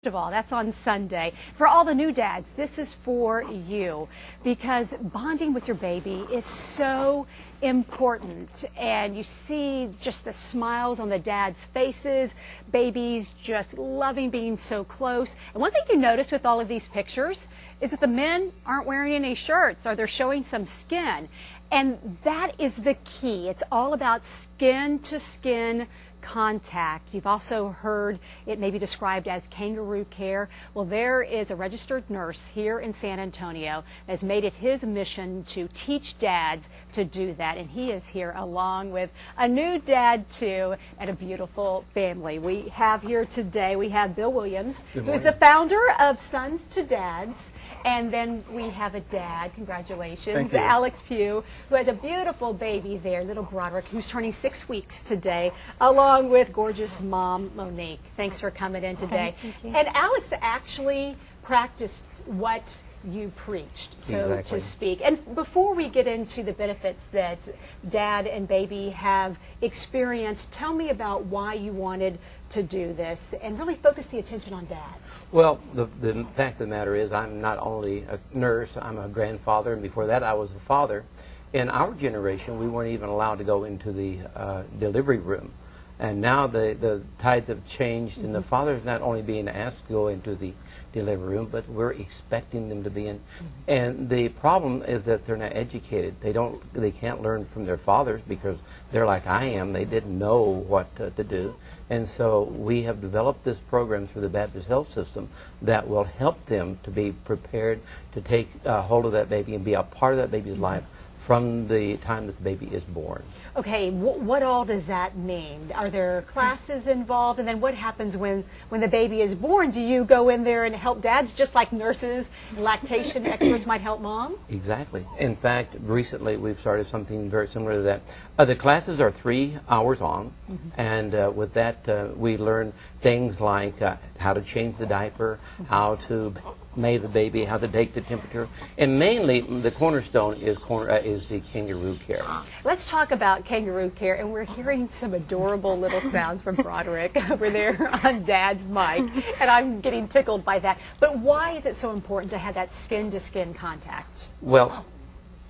of all, that's on Sunday. For all the new dads, this is for you, because bonding with your baby is so important, and you see just the smiles on the dads' faces, babies just loving being so close. And one thing you notice with all of these pictures is that the men aren't wearing any shirts, or they're showing some skin, and that is the key. It's all about skin to skin contact. You've also heard it may be described as kangaroo care. Well, there is a registered nurse here in San Antonio that has made it his mission to teach dads to do that, and he is here along with a new dad too, and a beautiful family. We have here today, we have Bill Williams, who is the founder of Sons to Dads, and then we have a dad, congratulations, Alex Pugh, who has a beautiful baby there, little Broderick, who's turning 6 weeks today, along with gorgeous mom, Monique. Thanks for coming in today. And Alex actually practiced what you preached, so to speak. And before we get into the benefits that dad and baby have experienced, tell me about why you wanted to do this and really focus the attention on dads. Well, the fact of the matter is I'm not only a nurse, I'm a grandfather, and before that I was a father. In our generation, we weren't even allowed to go into the delivery room. And now the tides have changed, and the father's not only being asked to go into the delivery room, but we're expecting them to be in. And the problem is that they're not educated. They can't learn from their fathers because they're like I am. They didn't know what to do. And so we have developed this program through the Baptist Health System that will help them to be prepared to take hold of that baby and be a part of that baby's life from the time that the baby is born. Okay, what all does that mean? Are there classes involved? And then what happens when the baby is born? Do you go in there and help dads just like nurses and lactation experts might help mom? Exactly. In fact, recently we've started something very similar to that. The classes are 3 hours long, and with that we learn things like how to change the diaper, how to bathe the baby, how to take the temperature, and mainly the cornerstone is the kangaroo care. Let's talk about kangaroo care, and we're hearing some adorable little sounds from Broderick over there on Dad's mic, and I'm getting tickled by that. But why is it so important to have that skin-to-skin contact? Well,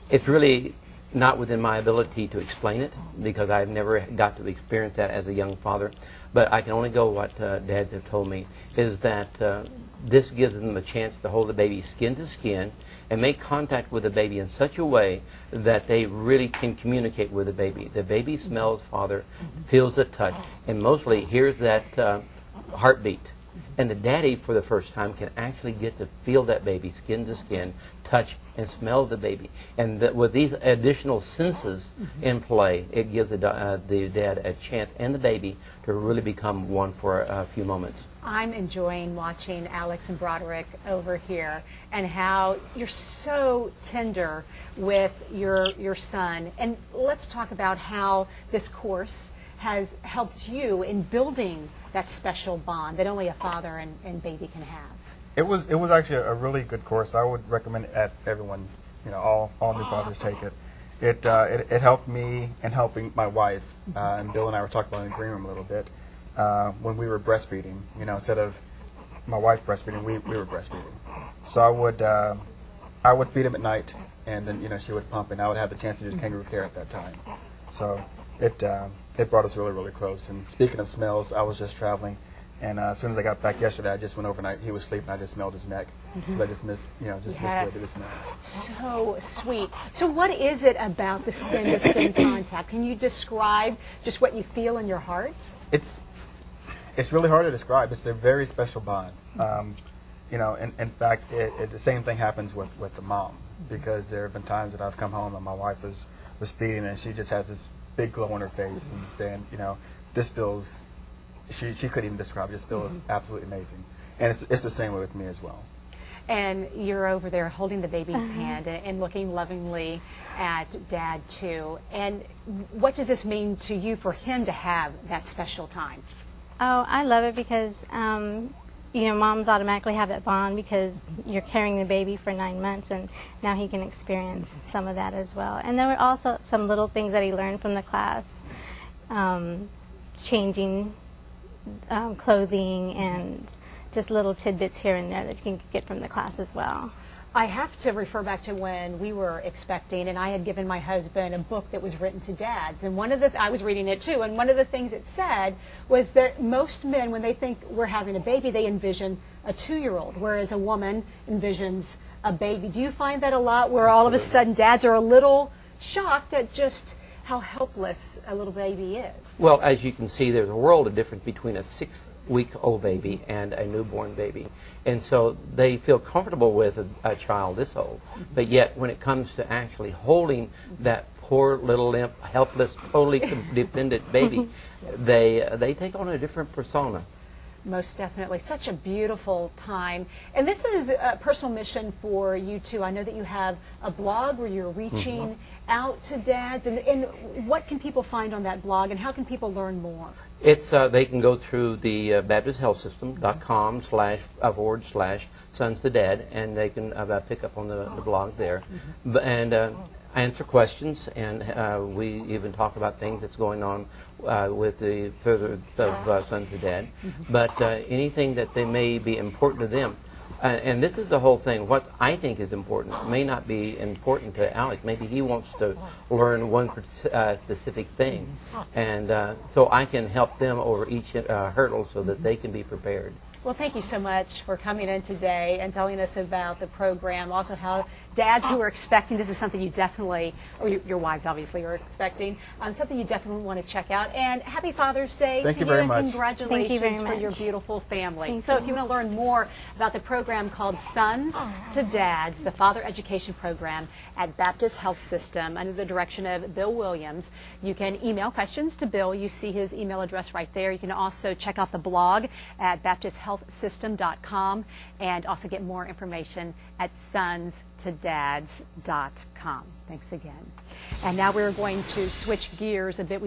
it's really not within my ability to explain it because I've never got to experience that as a young father, but I can only go what dads have told me, is that this gives them a chance to hold the baby skin to skin and make contact with the baby in such a way that they really can communicate with the baby. The baby smells father, feels the touch, and mostly hears that heartbeat. And the daddy, for the first time, can actually get to feel that baby skin to skin, touch and smell the baby. And with these additional senses in play, it gives the dad a chance and the baby to really become one for a few moments. I'm enjoying watching Alex and Broderick over here and how you're so tender with your son. And let's talk about how this course has helped you in building that special bond that only a father and baby can have. It was actually a really good course. I would recommend it at everyone, all new fathers take it. It helped me in helping my wife, and Bill and I were talking about it in the green room a little bit. When we were breastfeeding, instead of my wife breastfeeding, we were breastfeeding. So I would feed him at night, and then she would pump, and I would have the chance to do kangaroo care at that time. So it brought us really, really close. And speaking of smells, I was just traveling, and as soon as I got back yesterday, I just went overnight. He was sleeping. I just smelled his neck. I just missed, missed the way that it smells. So sweet. So what is it about the skin-to-skin contact? Can you describe just what you feel in your heart? It's really hard to describe. It's a very special bond. In fact, the same thing happens with the mom, because there have been times that I've come home and my wife was feeding and she just has this big glow on her face and saying, this feels, she couldn't even describe it, just feels absolutely amazing. And it's the same way with me as well. And you're over there holding the baby's hand and looking lovingly at Dad too. And what does this mean to you for him to have that special time? Oh, I love it because, moms automatically have that bond because you're carrying the baby for 9 months, and now he can experience some of that as well. And there were also some little things that he learned from the class, changing clothing and just little tidbits here and there that you can get from the class as well. I have to refer back to when we were expecting, and I had given my husband a book that was written to dads. And I was reading it too, and one of the things it said was that most men, when they think we're having a baby, they envision a 2-year-old, whereas a woman envisions a baby. Do you find that a lot, where all of a sudden dads are a little shocked at just how helpless a little baby is? Well, as you can see, there's a world of difference between a 6-week-old baby and a newborn baby. And so they feel comfortable with a child this old. But yet, when it comes to actually holding that poor little limp, helpless, totally dependent baby, they take on a different persona. Most definitely. Such a beautiful time. And this is a personal mission for you too. I know that you have a blog where you're reaching out to dads. And what can people find on that blog, and how can people learn more? It's they can go through the BaptistHealthSystem.com//sons to dad, and they can pick up on the blog there, and answer questions. And we even talk about things that's going on with the further of Sons to Dad. But anything that they may be important to them. And this is the whole thing. What I think is important may not be important to Alex. Maybe he wants to learn one specific thing. And so I can help them over each hurdle so that they can be prepared. Well, thank you so much for coming in today and telling us about the program. Also, how dads who are expecting, this is something you definitely, or your wives obviously are expecting, something you definitely want to check out. And happy Father's Day to you, and congratulations for your beautiful family. So if you want to learn more about the program called Sons to Dads, the Father Education Program at Baptist Health System under the direction of Bill Williams, you can email questions to Bill. You see his email address right there. You can also check out the blog at BaptistHealthSystem.com and also get more information at sonstodads.com. Thanks again. And now we're going to switch gears a bit. We do